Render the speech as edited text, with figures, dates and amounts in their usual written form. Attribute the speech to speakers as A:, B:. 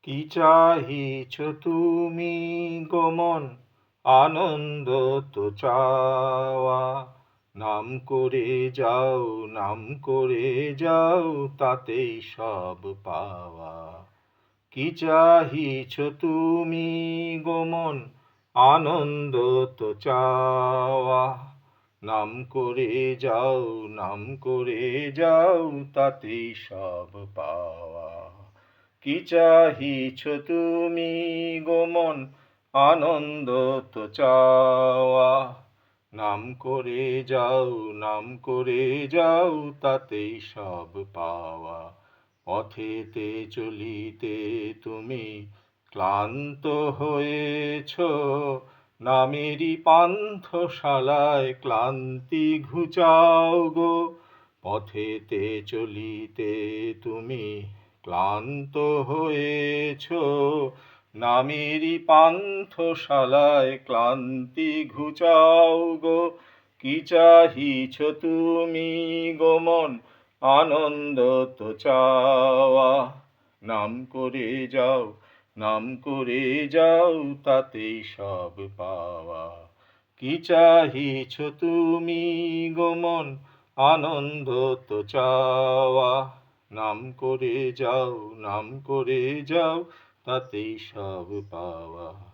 A: কি চাহিছ তুমি গো মন, আনন্দ তো চাওয়া। নাম করে যাও, নাম করে যাও, তাতেই সব পাওয়া। কি চাহিছ তুমি গো মন, আনন্দ তো চাওয়া। নাম করে যাও, নাম করে যাও, তাতেই সব পাওয়া। কি চাহিছ তুমি গো মন, আনন্দ তো চাওয়া। নাম করে যাও, নাম করে যাও, তাতেই সব পাওয়া। পথেতে চলিতে তুমি ক্লান্ত হয়েছ, নামেরই পান্থশালায় ক্লান্তি ঘুচাও গো। পথেতে চলিতে তুমি ক্লান্ত হয়েছ, নামেরই পান্থশালায় ক্লান্তি ঘুচাও গো। কি চাহিছ তুমি গো মন, আনন্দ তো চাওয়া। নাম করে যাও, নাম করে যাও, তাতেই সব পাওয়া। কি চাহিছ তুমি গো মন, আনন্দ তো চাওয়া। নাম করে যাও, নাম করে যাও, তাতেই সব পাওয়া।